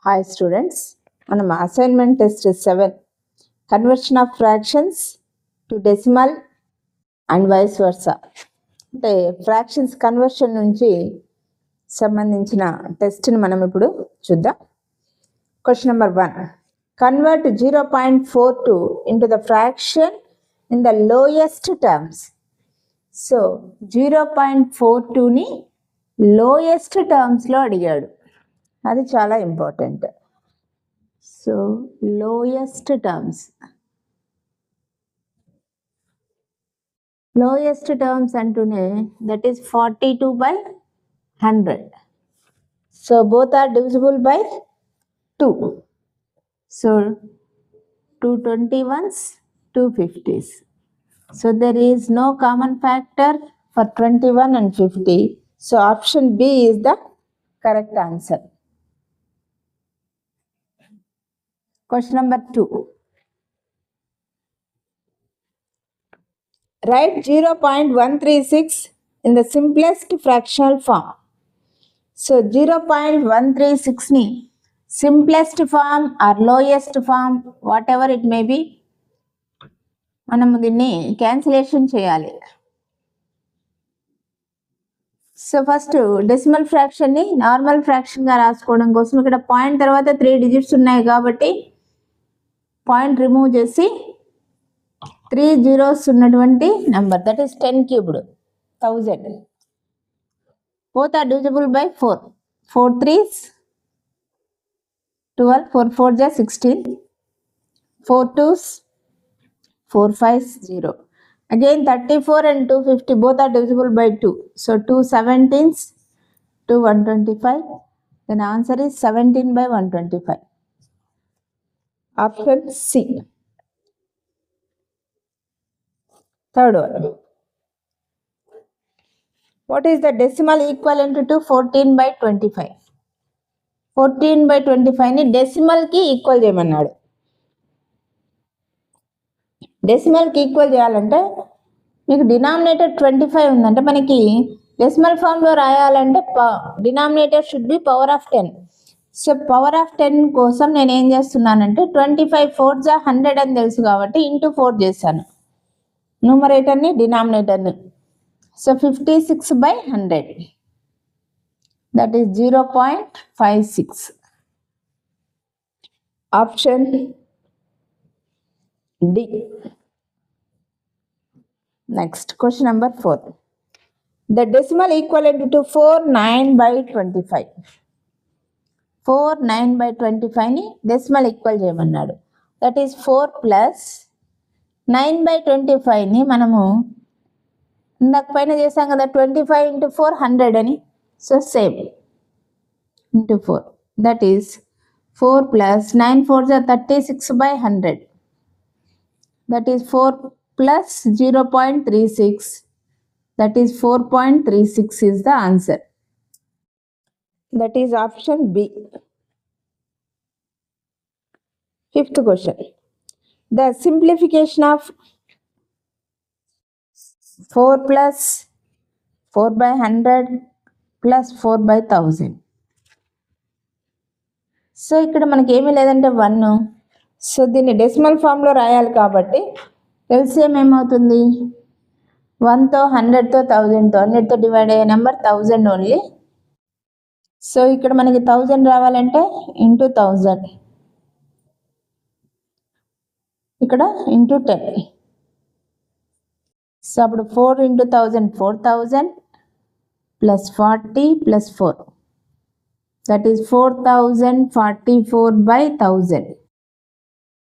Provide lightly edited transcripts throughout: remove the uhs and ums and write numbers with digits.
Hi students, మనం assignment test 7 conversion of fractions to decimal and vice versa అంటే fractions conversion నుంచి సంబంధించిన టెస్ట్ని మనం ఇప్పుడు చూద్దాం. Question number 1, convert 0.42 into the fraction in the lowest terms. So 0.42ని లోయెస్ట్ టర్మ్స్లో అడిగాడు, అది చాలా ఇంపార్టెంట్. సో లోయెస్ట్ టర్మ్స్ అంటూనే that is 42/100. So both are divisible by 2. So 2 21s, 2 50s. So there is no common factor for 21 and 50. So option B is the correct answer. Question number 2. Write 0.136 in the simplest fractional form. So 0.136 ni simplest form or lowest form, whatever it may be, మనము దీన్ని cancellation చేయాలి. So first decimal ఫ్రాక్షన్ని normal ఫ్రాక్షన్గా రాసుకోవడం కోసం ఇక్కడ point తర్వాత 3 digits ఉన్నాయి కాబట్టి point remove చేసి 3 zeros ఉన్నటువంటి number, that is 10 cubed 1000. Both are divisible by 4. 4 3s 12, 4 4s 16, 4 2s 4 5s 0. Again 34 and 250 both are divisible by 2. So 2 17s, 2 125. Then answer is 17/125. Option C. Third one. What is the decimal equivalent to 14/25? 14/25 ని decimal కి equal చేయమన్నాడు. డెసిమల్కి equal చేయాలంటే మీకు denominator 25 ఉందంటే మనకి decimal ఫామ్లో రాయాలంటే denominator should be power of 10. So power of 10 కోసం నేను ఏం చేస్తున్నానంటే 25 4s 100 అని తెలుసు కాబట్టి ఇంటూ 4 చేశాను న్యూమరేటర్ని డినామినేటర్ని. So 56/100, that is 0.56. Option D. Next, question number 4. The decimal equivalent to 49/25. 49/25 ని డెసిమల్ ఈక్వల్ చేయమన్నాడు. దట్ ఈస్ 4 ప్లస్ 9/25 ని మనము ఇందాక పైన చేసాం కదా 25 into 4 100 అని. So same into 4, that is 4 plus 9 4s 36/100. That is 4 plus 0.36. That is 4.36 is the answer. That is option B. Fifth question. The simplification of 4 plus 4/100 plus 4/1000. So ఇక్కడ మనకి ఏమీ లేదంటే 1. సో దీన్ని డెసిమల్ ఫామ్లో రాయాలి కాబట్టి ఎల్సిఎం ఏమవుతుంది, 1తో 100తో 1000తో 100తో డివైడ్ అయ్యే నెంబర్ 1000 ఓన్లీ. సో ఇక్కడ మనకి 1000 రావాలంటే ఇంటూ 1000, ఇక్కడ ఇంటూ 10. సో అప్పుడు 4 into 1000 4000 plus 40 plus 4, that is 4044/1000.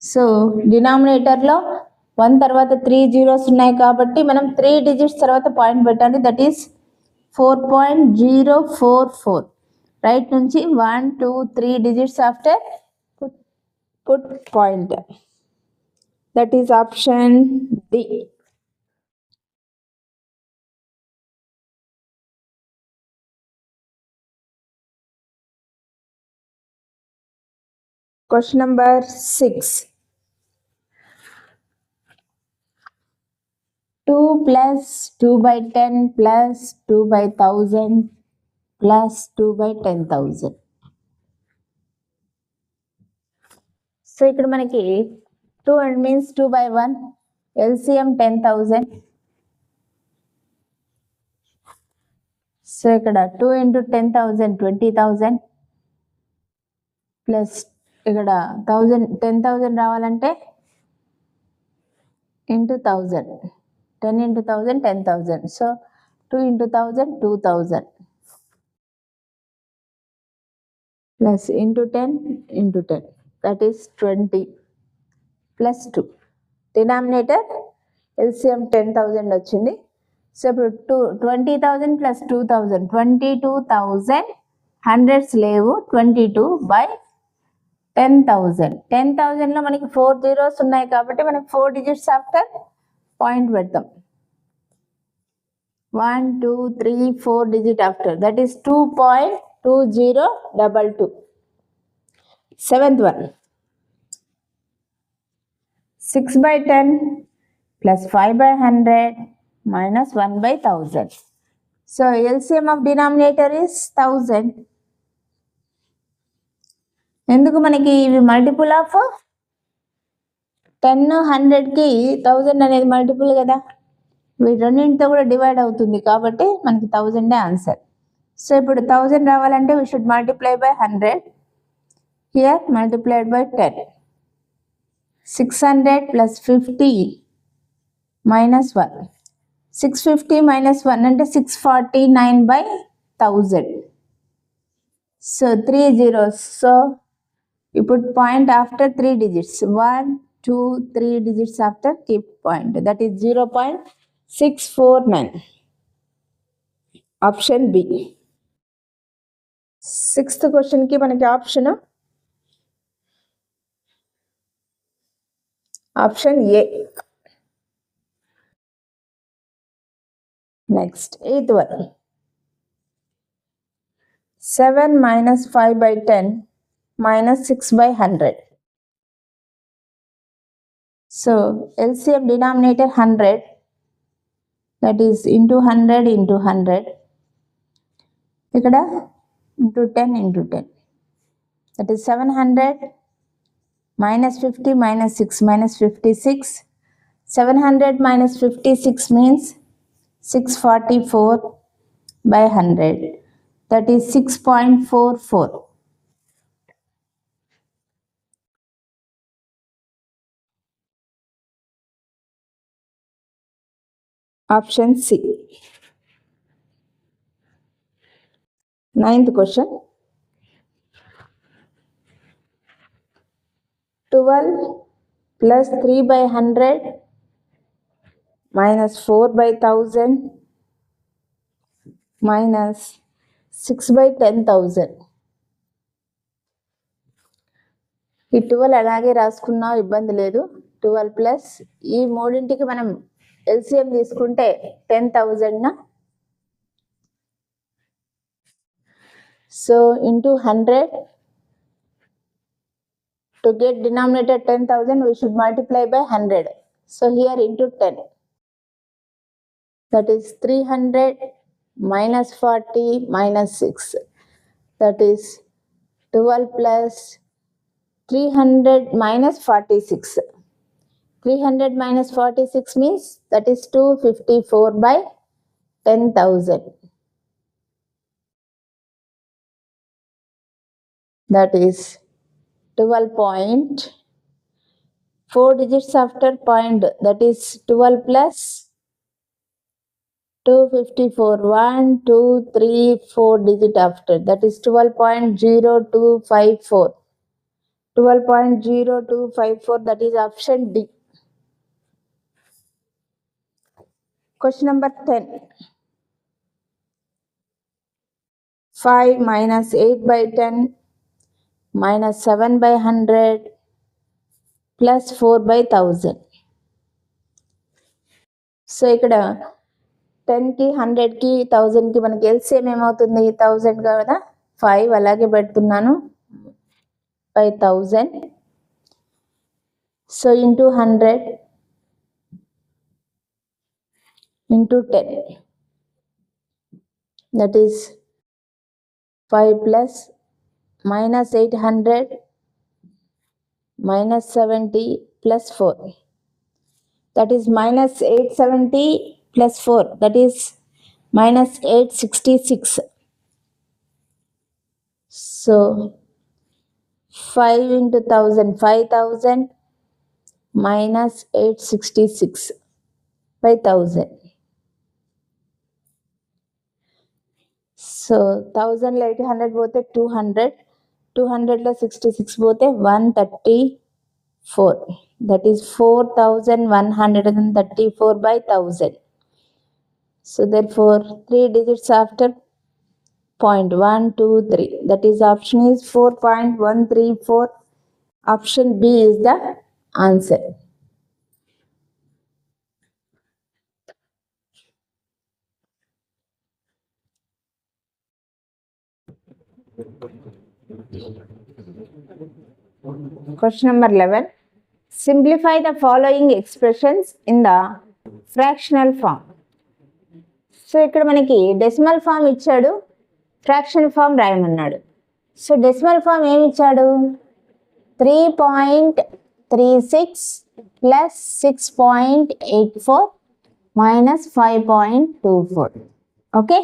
So డినామినేటర్లో 1 తర్వాత 3 zeros ఉన్నాయి కాబట్టి మనం 3 digits తర్వాత పాయింట్ పెట్టాలి, దట్ ఈస్ 4.044. రైట్ నుంచి 1 2 3 digits after put point. That is option D. Question number 6. 2 plus 2/10 plus 2/1000 plus 2/10,000. So ఇక్కడ మనకి 2 and means 2 by 1, LCM 10,000. So ఇక్కడ 2 into 10,000 20,000 ప్లస్ ఇక్కడ 10,000 రావాలంటే into 1000, 10 into 1000 10,000. So 2 into 1000 2,000 plus into 10 into 10, that is 20 plus 2. Denominator LCM 10,000 వచ్చింది. So ఇప్పుడు 20,000 plus 2,000 22,000. Hundreds లేవు, 22 by 10,000. 10,000లో మనకి 4 zeros ఉన్నాయి కాబట్టి మనకి 4 digits ఆఫ్టర్ పాయింట్ పెడతాం. 1 2 3 4 digit after, that is 2.2022. Seventh one, 6 by 10 plus 5 by 100 minus 1 by 1000. So LCM of denominator is 1000. ఎందుకు మనకి ఇవి మల్టిపుల్ ఆఫ్ 10 100కి 1000 అనేది మల్టిపుల్ కదా, వీటి రెండింటితో కూడా డివైడ్ అవుతుంది కాబట్టి మనకి 1000 ఆన్సర్. సో ఇప్పుడు 1000 రావాలంటే we should multiply by 100, here multiplied by 10. 600 plus 50 minus 1. 650 minus 1 అంటే 649 by 1000. So 3 zeros. సో ఇప్పుడు point after 3 digits, 1 2 3 digits after keep point, that is 0.649. Option B. Sixth క్వశ్చన్కి మనకి option A. Next eighth one, 7 minus 5 by 10 minus 6 by 100. So LCM denominator 100, that is into 100 into 100, ఇక్కడ into 10 into 10, that is 700 minus 50 minus 6 minus 56. 700 minus 56 means 644 by 100, that is 6.44. Option C. Ninth question, 12 plus 3 by 100 minus 4 by 1000 minus 6 by 10,000. ఈ 12 అలాగే రాసుకున్నా ఇబ్బంది లేదు. 12 plus ఈ మూడింటికి మనం LCM తీసుకుంటే 10,000. So into 100, to get denominator 10,000 we should multiply by 100. So here into 10, that is 300 minus 40 minus 6, that is 12 plus 300 minus 46. 300 minus 46 means that is 254 by 10,000, that is 12.4 digits after point, that is 12 plus 254, 1 2 3 4 digit after, that is 12.0254. 12.0254, that is option D. Question number 10, 5 minus 8 by 10 minus 7 by 100 plus 4 by 1000. So ఇక్కడ 10కి 100కి 1000కి మనకి LCM ఏమవుతుంది 1000 కదా, 5 అలాగే పెడుతున్నాను by 1000. So into 100 into 10, that is 5 plus minus 800 minus 70 plus 4. That is minus 870 plus 4. That is minus 866. So 5 into 1000, 5000 minus 866 by 1000. So 1000 లో 800 పోతే 200, 200 లో 66 పోతే 134. That is 4134 by 1000. So therefore 3 digits after 0.123. That is option is 4.134. Option B is the answer. Question number 11. Simplify the following expressions in the fractional form. So ఇక్కడ మనకి decimal form ఇచ్చాడు, fractional form రాయమన్నాడు. So decimal form ఏమి ఇచ్చాడు? 3.36 plus 6.84 minus 5.24. Okay,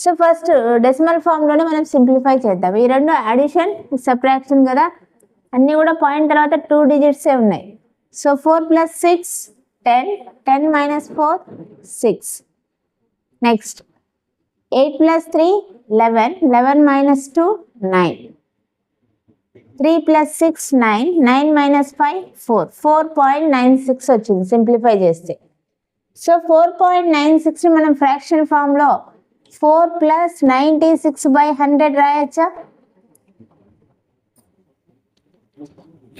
so first decimal ఫామ్లోనే మనం simplify చేద్దాం. ఈ రెండు అడిషన్ సబ్ట్రాక్షన్ కదా, అన్నీ కూడా పాయింట్ తర్వాత 2 డిజిట్సే ఉన్నాయి. So 4 plus 6 10, 10 minus 4 6. Next 8 plus 3 11, 11 minus 2 9. 3 plus 6 9, 9 minus 5 4. 4.96 వచ్చింది సింప్లిఫై చేస్తే. సో 4.96 మనం ఫ్రాక్షన్ ఫామ్లో 4 ప్లస్ 96 by 100 రాయచ్చా?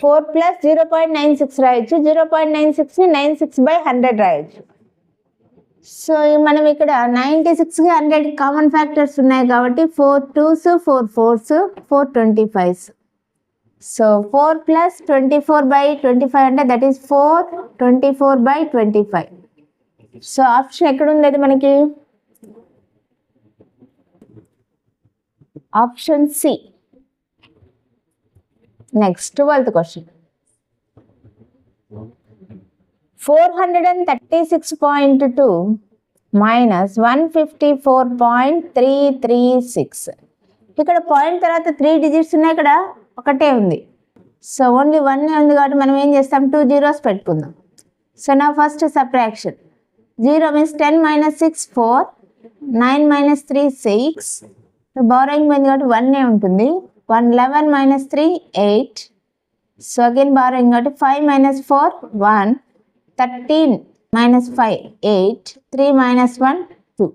4 ప్లస్ 0.96 రాయొచ్చు, 0.96ని 96 by 100 రాయొచ్చు. సో మనం ఇక్కడ 96కి 100 కామన్ ఫ్యాక్టర్స్ ఉన్నాయి కాబట్టి 4 2s 4 4s 4 25s. So 4 plus 24 by 25 అంటే that is 4 24 by 25. So option ఎక్కడ ఉంది అది మనకి? Option C. Next 12th question. 436.2 minus 154.336. ఇక్కడ పాయింట్ తర్వాత 3 డిజిట్స్ ఉన్నాయి, ఇక్కడ ఒకటే ఉంది. సో ఓన్లీ 1 ఉంది కాబట్టి మనం ఏం చేస్తాం? 2 zeros పెట్టుకుందాం. సో నా first subtraction 0 means 10 minus 6 4, 9 minus 3 6. Borrowing పోయింది కాబట్టి 1 ఉంటుంది. 1 11 మైనస్ 3 8. సో అగైన్ బారోయింగ్ కాబట్టి 5 minus 4 1, 13 minus 5 8, 3 minus 1 2.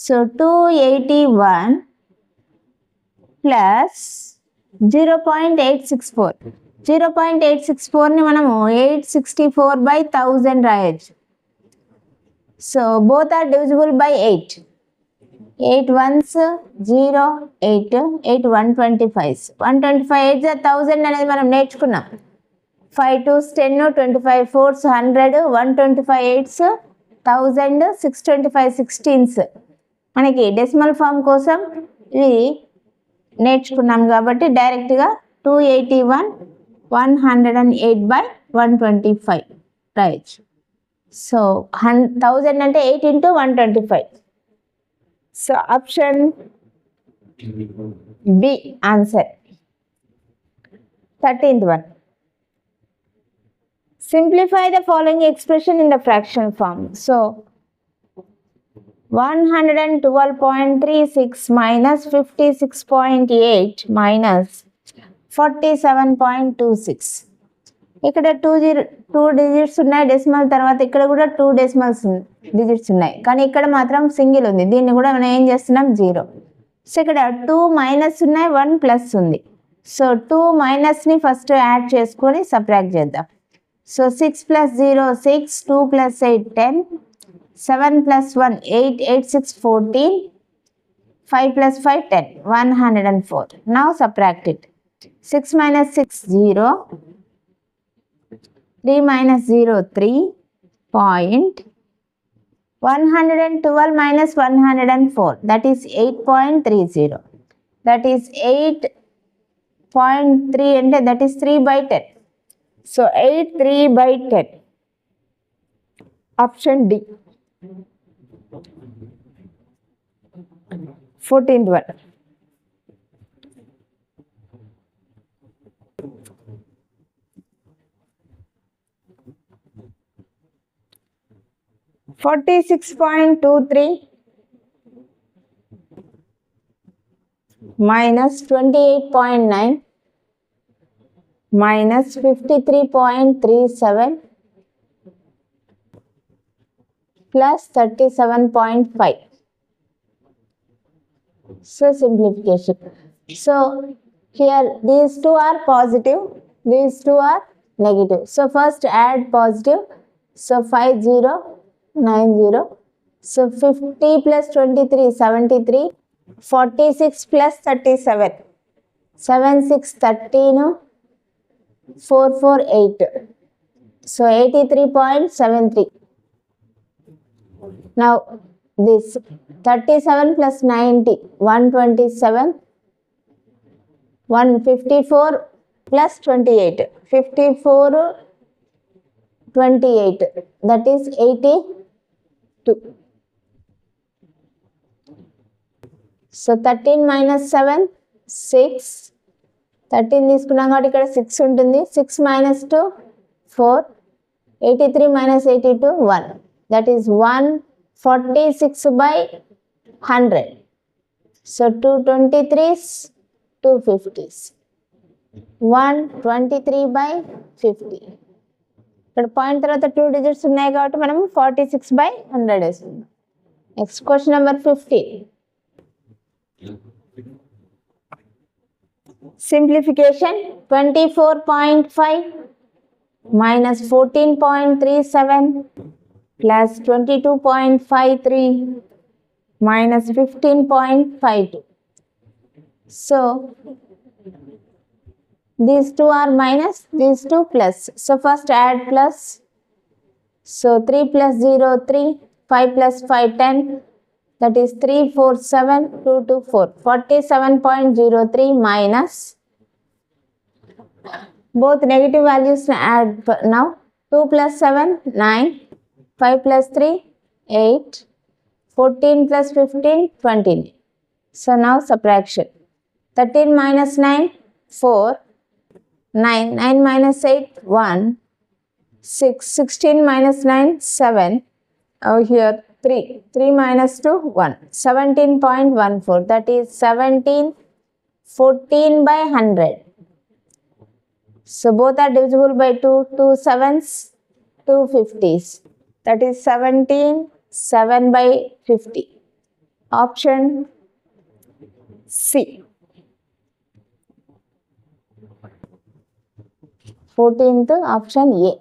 So 281 plus 0.864. 0.864ని మనము 864 by 1000 రాయొచ్చు. So both are divisible by 8. 8 ones 0 8, 8 125s. 125 1000 అనేది మనం నేర్చుకున్నాం. 5 2s 10, 25 4s 100, 125 8s 1000, 625 16s. మనకి డెసిమల్ ఫామ్ కోసం ఇవి నేర్చుకున్నాం కాబట్టి డైరెక్ట్గా 281 108 by 125 రాయొచ్చు. సో 1000 అంటే 8 into 125. So option B answer. 13th one. Simplify the following expression in the fraction form. So 112.36 minus 56.8 minus 47.26. ఇక్కడ 2 digits ఉన్నాయి డెసిమల్ తర్వాత, ఇక్కడ కూడా 2 digits ఉన్నాయి, కానీ ఇక్కడ మాత్రం సింగిల్ ఉంది. దీన్ని కూడా మనం ఏం చేస్తున్నాం? 0. సో ఇక్కడ 2 మైనస్ ఉన్నాయి, 1 ప్లస్ ఉంది. సో 2 మైనస్ని ఫస్ట్ యాడ్ చేసుకొని సబ్ట్రాక్ట్ చేద్దాం. So 6 plus 0 6, 2 plus 8 10, 7 plus 1 8, 8 6 14, 5 plus 5 10, 104. Now subtract it. 6 minus 6 0, 3 minus 0 3, point 112 minus 104, that is 8.30. That is 8.3 అంటే that is 3 by 10. So 8 3/10. Option D 14th one. $46.23 minus 28.9 minus 53.37 plus 37.5. So simplification. So here these two are positive, these two are negative. So first add positive. So 5090. So 50 plus 23 73. 46 plus 37 76 13 448. So 83.73. Now this 37 plus 90 127. 154 plus 28 54 28, that is 82. So 13 minus 7 6. 13 తీసుకున్నాం కాబట్టి ఇక్కడ 6 ఉంటుంది. 6 minus 2 4. 83 minus 82 1. That is 146/100. So 223s 250s. 123/50. ఇక్కడ point తర్వాత 2 digits ఉన్నాయి కాబట్టి మనం 46/100 వేస్తున్నాం. Next question number 50. Simplification. 24.5 minus 14.37 plus 22.53 minus 15.52. So these two are minus, these two plus. So first add plus. So 3 plus 0 3, 5 plus 5 10. That is 3 4 7 2 2 4. 47.03 minus. Both negative values add now. 2 plus 7 9. 5 plus 3 8. 14 plus 15 20. So now subtraction. 13 minus 9 4. 9. 9 minus 8 1. 6. 16 minus 9 7. Over here 3. 3 minus 2 1. 17.14. That is 17 14/100. So both are divisible by 2. 2 7s 2 50s. That is 17 7/50. Option C. 14th option A.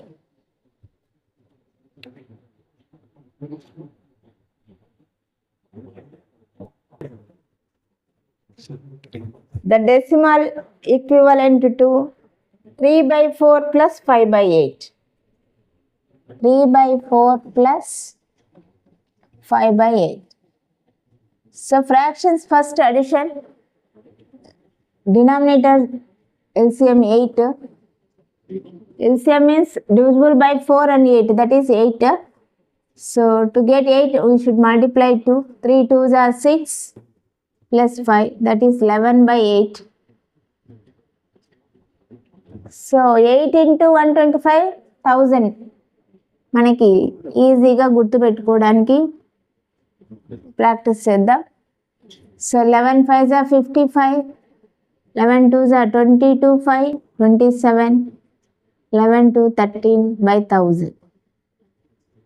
The decimal equivalent to 3/4 plus 5/8. 3/4 plus 5/8. So fractions first addition. Denominator LCM 8. LCM means divisible by 4 and 8, that is 8. So to get 8 we should multiply 2. 3 2s are 6 plus 5, that is 11/8. So 8 into 125 1000. మనకి ఈజీగా గుర్తుపెట్టుకోవడానికి practice చేద్దాం. So 11 5s are 55. 11 2s are 22 5 27. 11 2 13/1000.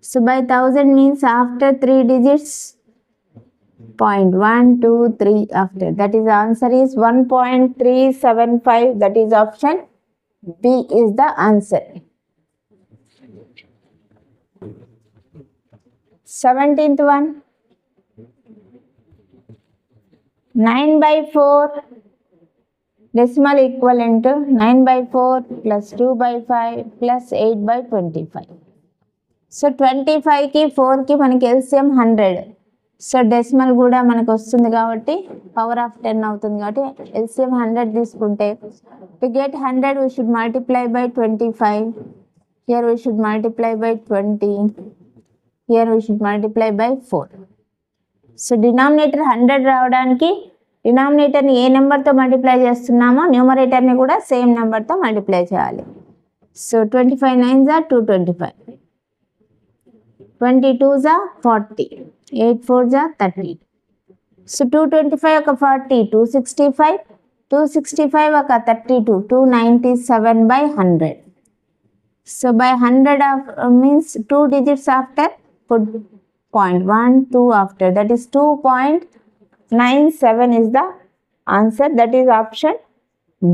So by 1000 means after 3 digits 0.1 2 3 after. That is answer is 1.375. That is option B is the answer. 17th one. 9/4 decimal equivalent to 9/4 plus 2/5 plus 8/25. So 25 ki 4 ki మనకి LCM 100. So decimal కూడా మనకు వస్తుంది కాబట్టి power of 10 అవుతుంది కాబట్టి LCM 100 తీసుకుంటే to get 100 we should multiply by 25. Here we should multiply by 20. Here we should multiply by 4. So denominator 100 రావడానికి డినామినేటర్ని ఏ నెంబర్తో మల్టిప్లై చేస్తున్నామో న్యూమరేటర్ని కూడా సేమ్ నెంబర్తో మల్టిప్లై చేయాలి. So 25 9s are 225, 22s are 40, 8 4s are 30. So 225 ఒక 40, 265, 265 ఒక 32, 297 by 100. So by 100 of means 2 digits after, put point 1 2 after, that is 2.97 is the answer, that is option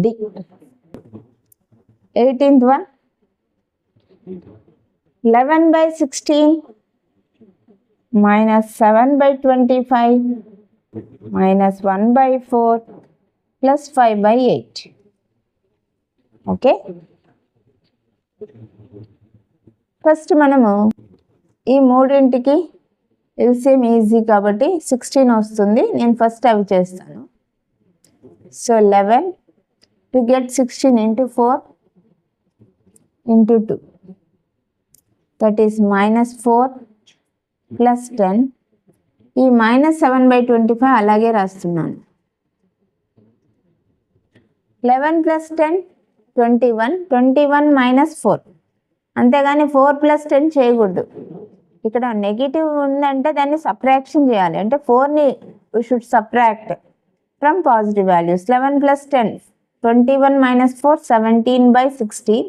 D. 18th one, 11 by 16 minus 7 by 25 minus 1 by 4 plus 5 by 8. Okay, first మనము ఈ మూడింటికి LCM easy కాబట్టి 16 వస్తుంది. నేను first అవి చేస్తాను. So 11 to get 16 into 4 into 2, that is minus 4 plus 10. ఈ minus 7 by 25 అలాగే రాస్తున్నాను. 11 plus 10 21, 21 minus 4, అంతేగాని 4 plus 10 చేయకూడదు. ఇక్కడ నెగిటివ్ ఉందంటే దాన్ని సబ్ట్రాక్షన్ చేయాలి, అంటే 4ని we should subtract from positive values. 11 plus 10 21 minus 4 17 by 16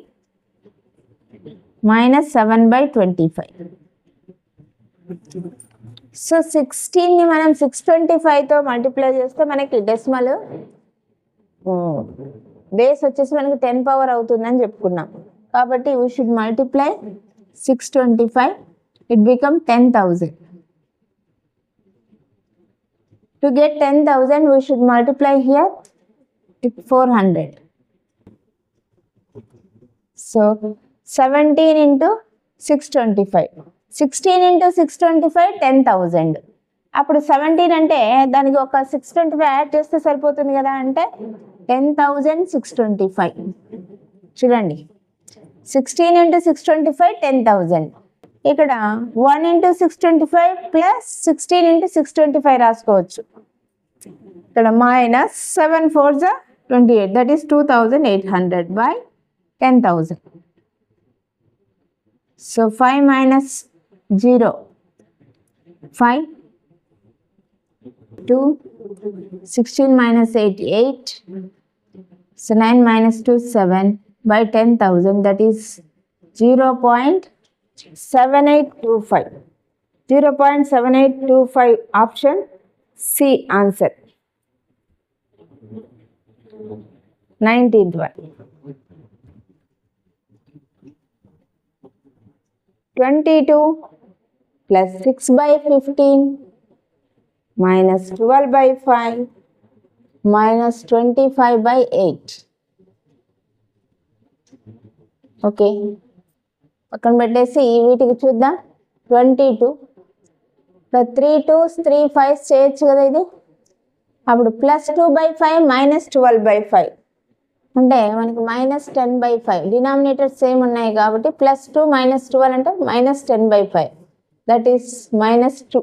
minus 7 by 25. So 16ని మనం 625తో మల్టిప్లై చేస్తే మనకి డెసిమల్ బేస్ వచ్చేసి మనకి 10 పవర్ అవుతుందని చెప్పుకున్నాం. కాబట్టి we should multiply 625, it become 10,000. To get 10,000 we should multiply here 400. So 17 into 625, 16 into 625 10,000. అప్పుడు 17 అంటే దానికి ఒక 625 యాడ్ చేస్తే సరిపోతుంది కదా, అంటే 10,625. చూడండి, 16 into 625 10,000. ఇక్కడ 1 into 625 plus 16 into 625 రాసుకోవచ్చు. ఇక్కడ minus 7 4s are 28, that is 2,800 by 10,000. So 5 minus 0 5, 2, 16 minus 8 8, so 9 minus 2 7 by 10,000, that is 0.7825. 0.7825 option C answer. 19th one, 22 plus 6 by 15 minus 12 by 5 minus 25 by 8. Okay, పక్కన పెట్టేసి వీటికి చూద్దాం. 22 3 2s 3 5s చేయొచ్చు కదా ఇది. అప్పుడు ప్లస్ 2 by 5 మైనస్ 12 by 5 అంటే మనకి మైనస్ 10 by 5. డినామినేటర్ సేమ్ ఉన్నాయి కాబట్టి ప్లస్ 2 మైనస్ 12 అంటే minus 10 by 5, that is minus 2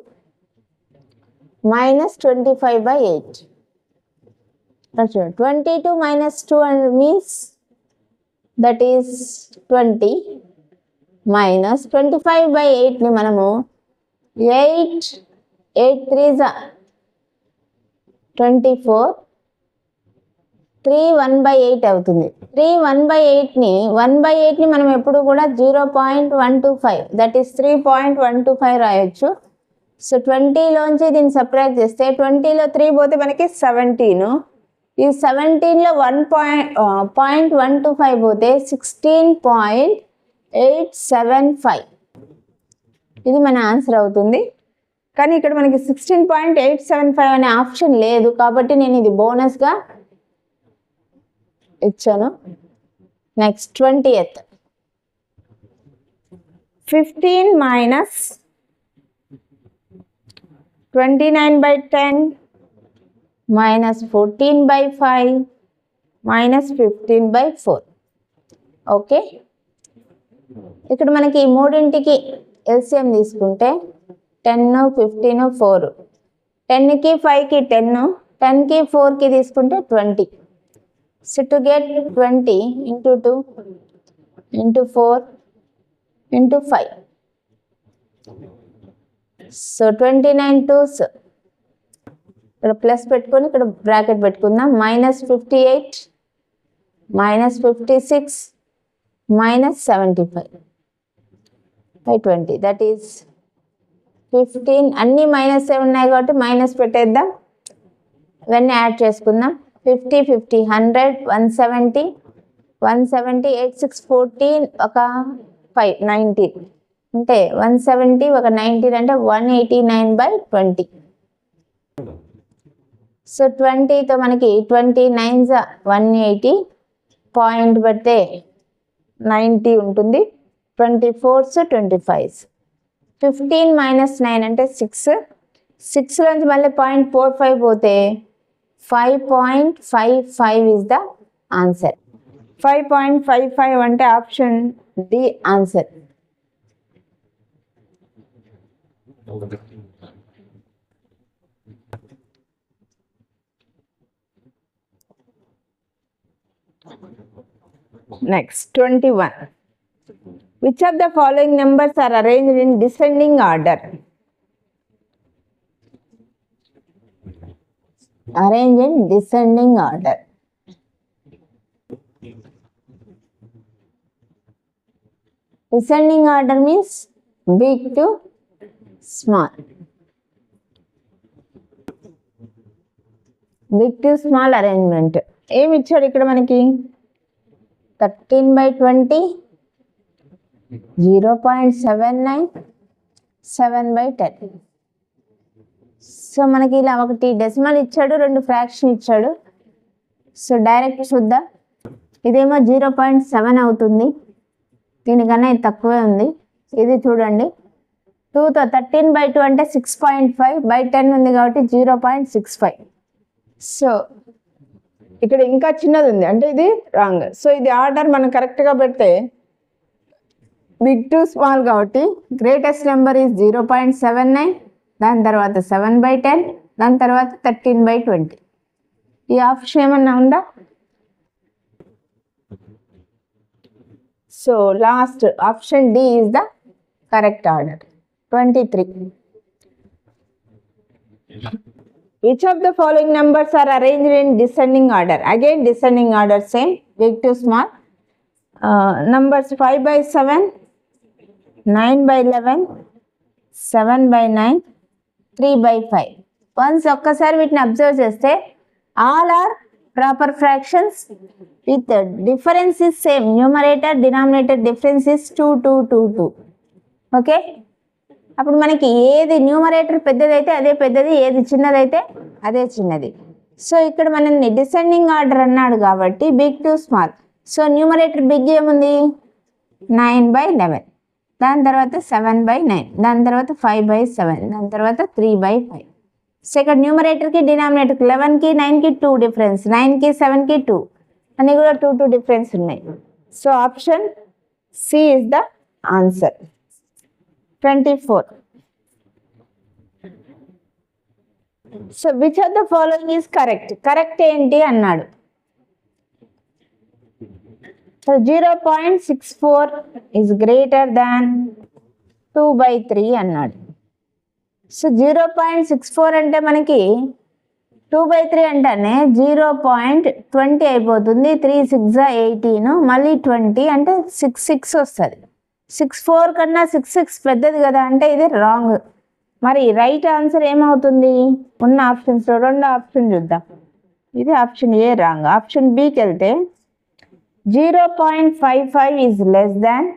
minus 25 by 8. 22 minus 2 means that is 20 minus 25 by 8 ని మనము 8 3s are 24, 3 1 by 8 అవుతుంది. 3 1 by 8 ని 1 by 8 ని మనం ఎప్పుడు కూడా 0.125, దట్ ఈస్ 3.125 రాయొచ్చు. సో 20లోంచి దీన్ని సబ్ట్రాక్ట్ చేస్తే 20లో 3 పోతే మనకి 17, ఈ 17లో 1.125 పోతే 16.875. ఇది మన ఆన్సర్ అవుతుంది. కానీ ఇక్కడ మనకి 16.875 అనే ఆప్షన్ లేదు కాబట్టి నేను ఇది బోనస్గా ఇచ్చాను. Next 20th, 15 minus 29/10 minus 14/5 minus 15/4. Okay, ఇక్కడ మనకి ఈ మూడింటికి ఎల్సిఎం తీసుకుంటే 10, 15, 4. 10కి 5కి 10, 10కి 4కి తీసుకుంటే 20. So to get 20 into 2 into 4 into 5. So 29 2s. ఇక్కడ ప్లస్ పెట్టుకొని ఇక్కడ బ్రాకెట్ పెట్టుకుందాం. -58 -56 -75/20. That is 15. అన్ని మైనస్ ఉన్నాయి కాబట్టి మైనస్ పెట్టేద్దాం. ఇవన్నీ యాడ్ చేసుకుందాం. 50 50 100 170 170 8 6 14 ఒక 5 19 అంటే 170 ఒక 19 అంటే 189/20. సో 20తో మనకి 29s 180 పాయింట్ పెడితే 90 ఉంటుంది. 24s 25s. 15 - 9 అంటే 6. 6 నుంచి మళ్ళీ 0.45 పోతే 5.55 is the answer. 5.55 అంటే option D answer. Next, 21. Which of the following numbers are arranged in descending order? Arrange in descending order. Descending order means big to small. Big to small arrangement. ఏమి ఇచ్చాడు ఇక్కడ మనకి? 13/20, 0.79, 7/10. So మనకి ఇలా ఒకటి decimal ఇచ్చాడు, 2 fraction ఇచ్చాడు. So direct చూద్దాం. ఇదేమో 0.7 అవుతుంది, దీనికన్నా ఇది తక్కువే ఉంది. ఇది చూడండి 2తో 13/2 అంటే 6.5/10 ఉంది కాబట్టి 0.65. సో ఇక్కడ ఇంకా చిన్నది ఉంది అంటే ఇది రాంగ్. సో ఇది ఆర్డర్ మనం కరెక్ట్గా పెడితే బిగ్ టు స్మాల్ కాబట్టి గ్రేటెస్ట్ నెంబర్ ఈజ్ 0.79, దాని తర్వాత 7/10, దాని తర్వాత 13/20. ఈ ఆప్షన్ ఏమన్నా ఉందా? So last option D is the correct order. 23. Which of the following numbers are arranged in descending order? Again descending order, same, big to small. Numbers 5/7, 9/11, 7/9, 3/5. Once ఒక్కసారి వీటిని observe చేస్తే all are proper fractions with difference is same. Numerator denominator difference is 2 2 2 2. Okay, అప్పుడు మనకి ఏది numerator పెద్దదైతే అదే పెద్దది, ఏది చిన్నదైతే అదే చిన్నది. సో ఇక్కడ మనల్ని డిసెండింగ్ ఆర్డర్ అన్నాడు కాబట్టి big to small. So numerator big ఏముంది? 9/11, దాని తర్వాత 7/9, దాని తర్వాత 5/7, దాని తర్వాత 3/5. సో ఇక్కడ న్యూమరేటర్కి డినామినేటర్కి 11కి 9కి 2 డిఫరెన్స్, 9కి 7కి 2 అన్నీ కూడా 2 2 డిఫరెన్స్ ఉన్నాయి. So option C is the answer. 24. So which of the following is correct? Correct ఏంటి అన్నాడు. So 0.64 is greater than 2/3 అన్నాడు. సో 0.64 అంటే మనకి 2/3 అంటేనే 0.20 అయిపోతుంది. 3 6 18, మళ్ళీ 20 అంటే 6 6 వస్తుంది. 64 కన్నా 6 6 పెద్దది కదా, అంటే ఇది రాంగ్. మరి రైట్ ఆన్సర్ ఏమవుతుంది? ఉన్న ఆప్షన్స్లో 2 ఆప్షన్ చూద్దాం. ఇది ఆప్షన్ ఏ రాంగ్. ఆప్షన్ బికి వెళ్తే 0.55 ఈజ్ లెస్ దాన్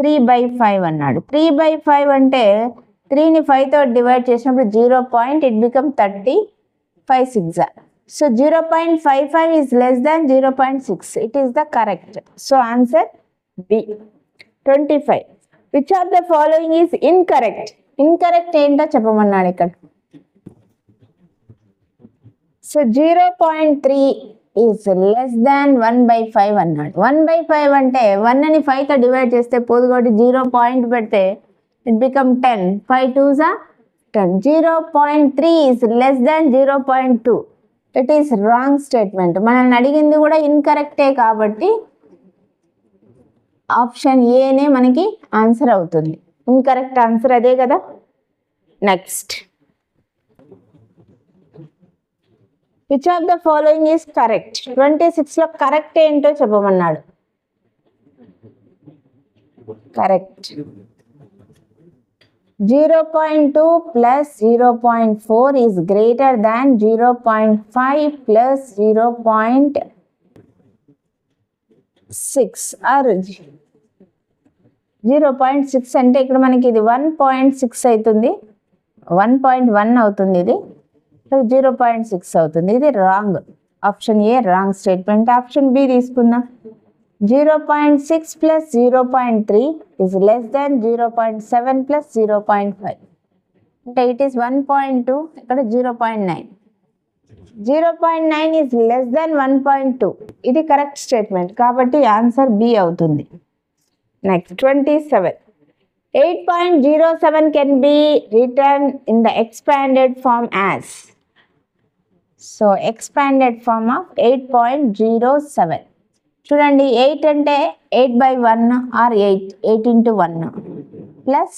3/5 అన్నాడు. 3/5 అంటే 3ని 5తో డివైడ్ చేసినప్పుడు 0. It become 30, 5 6. So 0.55 is less than 0.6. It is the correct. So answer B. 25. Which of the following is incorrect? Incorrect ఏంటో చెప్పమన్నాడు ఇక్కడ. సో 0.3 ఈజ్ లెస్ దాన్ 1/5 అన్నాడు. 1/5 అంటే 1ని 5తో డివైడ్ చేస్తే పోదు కాబట్టి 0 పాయింట్ పెడితే it become 10. 5 2s are 10. 0.3 is less than 0.2. It is wrong statement. మనల్ని అడిగింది కూడా ఇన్కరెక్టే కాబట్టి ఆప్షన్ ఏనే మనకి ఆన్సర్ అవుతుంది. ఇన్కరెక్ట్ ఆన్సర్ అదే కదా. Next, which of the following is correct? 26లో కరెక్ట్ ఏంటో చెప్పమన్నాడు. Correct 0.2 plus 0.4 is greater than 0.5 plus 0.6 or 0.6 అంటే ఇక్కడ మనకి ఇది 1.6 అవుతుంది, 1.1 అవుతుంది, ఇది 0.6 అవుతుంది. ఇది wrong. Option A wrong statement. Option B తీసుకుందాం. 0.6 plus 0.3 is less than 0.7 plus 0.5. అంటే it is 1.2, ఇక్కడ 0.9. 0.9 is less than 1.2. ఇది కరెక్ట్ స్టేట్మెంట్ కాబట్టి ఆన్సర్ బి అవుతుంది. Next 27. 8.07 can be written in the expanded form as. So expanded form of 8.07. చూడండి, 8 అంటే 8/1 or 8 into 1 plus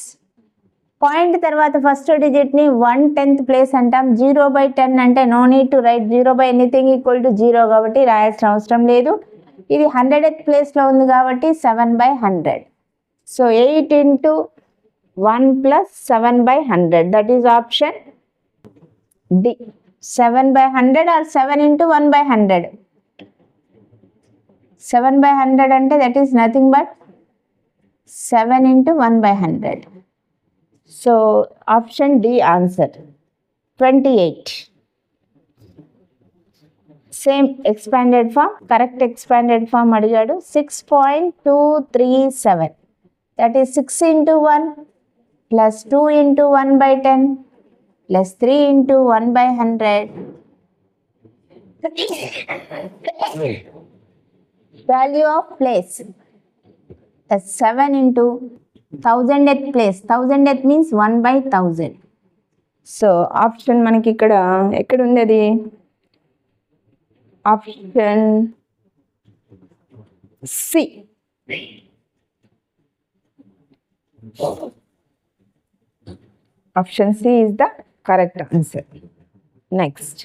point తర్వాత first డిజిట్ని 1/10 place అంటాం. 0/10 అంటే no need to write 0/anything equal to 0 కాబట్టి రాయాల్సిన అవసరం లేదు. ఇది 100th ప్లేస్లో ఉంది కాబట్టి 7/100. So 8 into 1 plus 7/100, that is option D. 7/100 or 7 into 1/100. 7/100 అంటే that is nothing but 7 into 1/100. So option D answer. 28. Same expanded form, correct expanded form అడిగాడు. 6.237, that is 6 into 1 plus 2 into 1/10 plus 3 into 1/100. Value of place is 7 into 1000th place. 1000th means 1/1000. So option మనకి ఇక్కడ ఎక్కడ ఉంది? అది option C. Option C is the correct answer. Next.